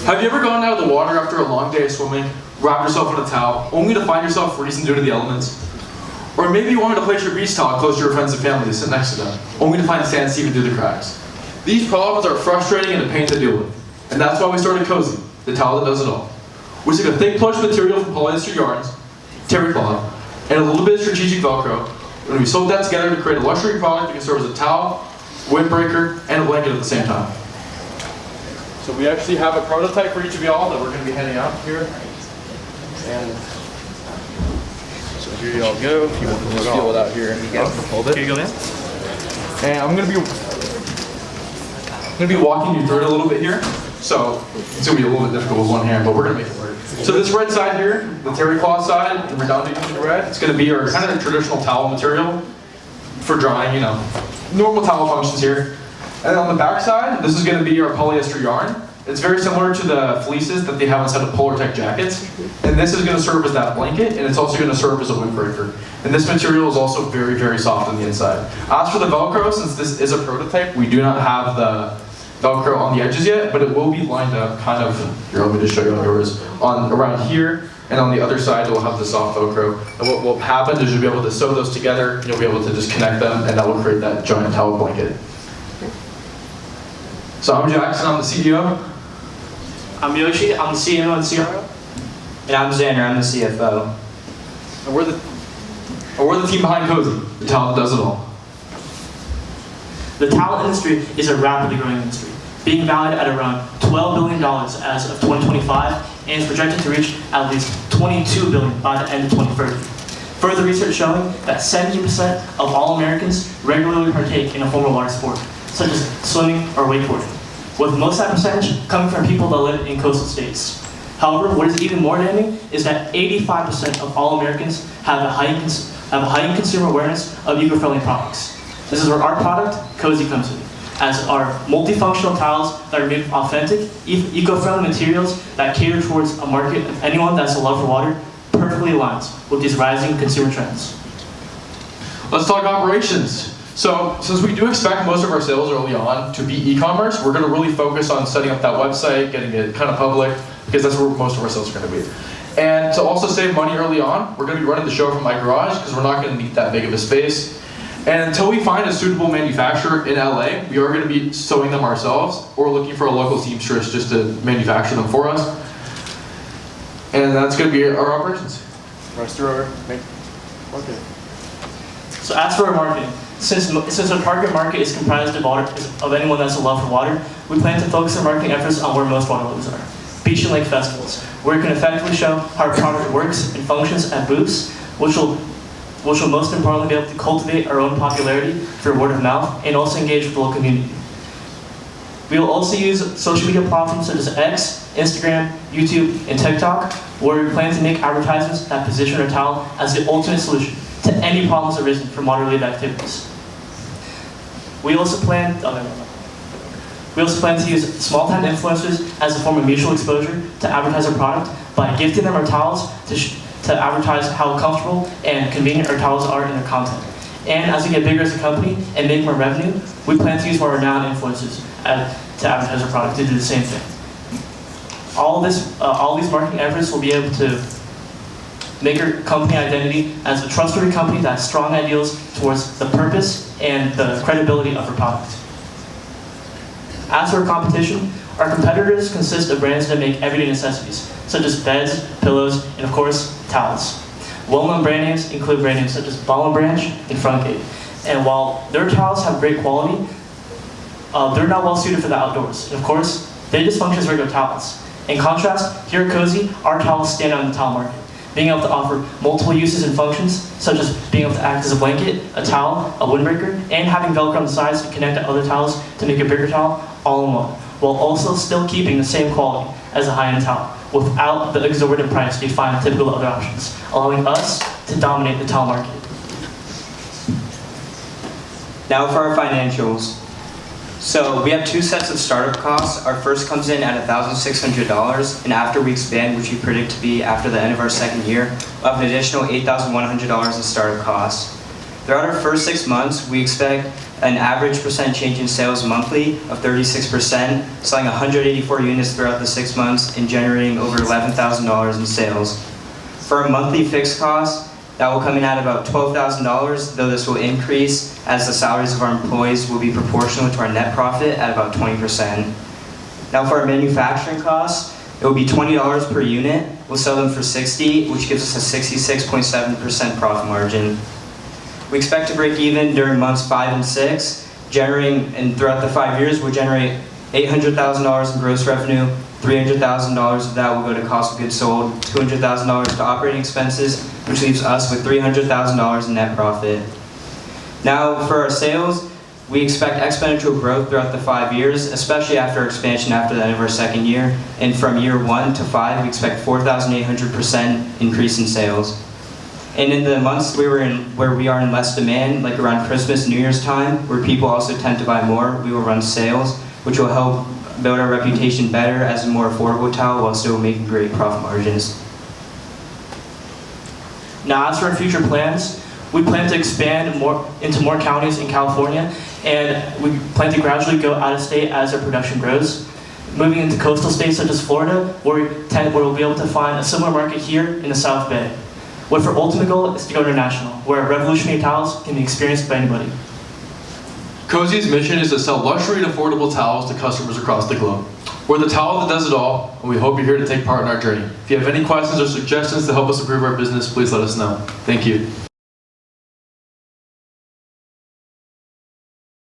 Have you ever gone out of the water after a long day of swimming, wrapped yourself in a towel, only to find yourself freezing due to the elements? Or maybe you wanted to place your beach towel close to your friends and family to sit next to them, only to find sand seeping through the cracks. These problems are frustrating and a pain to deal with. And that's why we started Kowzy, the towel that does it all. We took a thick plush material from polyester yarns, terry cloth, and a little bit of strategic Velcro, and we sewed that together to create a luxury product that can serve as a towel, windbreaker, and a blanket at the same time. So we actually have a prototype for each of y'all that we're going to be handing out here. And so here y'all go. If you want to just feel it out here. Hold it. Here you go, man. And I'm going to be walking you through it a little bit here. So it's going to be a little bit difficult with one hand, but we're going to make it work. So this red side here, the terry cloth side, and we're down to the red, it's going to be our kind of traditional towel material for drying, you know, normal towel functions here. And then on the back side, this is going to be our polyester yarn. It's very similar to the fleeces that they have inside of Polartec jackets. And this is going to serve as that blanket, and it's also going to serve as a windbreaker. And this material is also very, very soft on the inside. As for the Velcro, since this is a prototype, we do not have the Velcro on the edges yet, but it will be lined up kind of, here, let me just show you how it is, on around here, and on the other side it will have the soft Velcro. And what will happen is you'll be able to sew those together, and you'll be able to just connect them, and that will create that giant towel blanket. So I'm Jackson, I'm the CEO. I'm Yoshi, I'm the CMO and CRO. And I'm Xander, I'm the CFO. And we're the team behind Kowzy, the towel that does it all. The towel industry is a rapidly growing industry, being valued at around $12 billion as of 2025, and is projected to reach at least $22 billion by the end of 2030. Further research showing that 70% of all Americans regularly partake in a form of water sport, such as swimming or wakeboarding, with most of that percentage coming from people that live in coastal states. However, what is even more damning is that 85% of all Americans have a heightened consumer awareness of eco-friendly products. This is where our product, Kowzy, comes in, as our multifunctional towels that are made of authentic, eco-friendly materials that cater towards a market of anyone that's a love for water, perfectly aligns with these rising consumer trends. Let's talk operations. So, since we do expect most of our sales early on to be e-commerce, we're going to really focus on setting up that website, getting it kind of public, because that's where most of our sales are going to be. And to also save money early on, we're going to be running the show from my garage, because we're not going to need that big of a space. And until we find a suitable manufacturer in LA, we are going to be sewing them ourselves, or looking for a local seamstress just to manufacture them for us. And that's going to be our operations. Okay. So as for our marketing, since our target market is comprised of anyone that's a love for water, we plan to focus our marketing efforts on where most water lovers are. Beach and lake festivals, where we can effectively show how our product works and functions at booths, which will most importantly be able to cultivate our own popularity through word of mouth and also engage with the local community. We will also use social media platforms such as X, Instagram, YouTube, and TikTok, where we plan to make advertisements that position our towel as the ultimate solution to any problems arisen from water-related activities. We also plan to use small-time influencers as a form of mutual exposure to advertise our product by gifting them our towels to advertise how comfortable and convenient our towels are in their content. And as we get bigger as a company and make more revenue, we plan to use more renowned influencers to advertise our product to do the same thing. All these marketing efforts will be able to make our company identity as a trustworthy company that has strong ideals towards the purpose and the credibility of our product. As for our competition, our competitors consist of brands that make everyday necessities, such as beds, pillows, and of course, towels. Well-known brand names include brand names such as Ball & Branch and Frontgate. And while their towels have great quality, they're not well suited for the outdoors. And of course, they just function as regular towels. In contrast, here at Kowzy, our towels stand out in the towel market, being able to offer multiple uses and functions, such as being able to act as a blanket, a towel, a windbreaker, and having Velcro on the sides to connect to other towels to make a bigger towel, all in one, while also still keeping the same quality as a high-end towel, without the exorbitant price you find in typical other options, allowing us to dominate the towel market. Now for our financials. So we have two sets of startup costs. Our first comes in at $1,600, and after we expand, which we predict to be after the end of our second year, we'll have an additional $8,100 in startup costs. Throughout our first 6 months, we expect an average percent change in sales monthly of 36%, selling 184 units throughout the 6 months and generating over $11,000 in sales. For a monthly fixed cost, that will come in at about $12,000, though this will increase as the salaries of our employees will be proportional to our net profit at about 20%. Now for our manufacturing costs, it will be $20 per unit. We'll sell them for $60, which gives us a 66.7% profit margin. We expect to break even during months 5 and 6, and throughout the 5 years, we'll generate $800,000 in gross revenue, $300,000 of that will go to cost of goods sold, $200,000 to operating expenses, which leaves us with $300,000 in net profit. Now for our sales, we expect exponential growth throughout the 5 years, especially after expansion after the end of our 2nd year. And from year 1 to 5, we expect 4,800% increase in sales. And in the months where we are in less demand, like around Christmas, New Year's time, where people also tend to buy more, we will run sales, which will help build our reputation better as a more affordable towel while still making great profit margins. Now, as for our future plans, we plan to expand into more counties in California, and we plan to gradually go out of state as our production grows. Moving into coastal states such as Florida, where we'll be able to find a similar market here in the South Bay. What our ultimate goal is to go international, where revolutionary towels can be experienced by anybody. Kowzy's mission is to sell luxury and affordable towels to customers across the globe. We're the towel that does it all, and we hope you're here to take part in our journey. If you have any questions or suggestions to help us improve our business, please let us know. Thank you.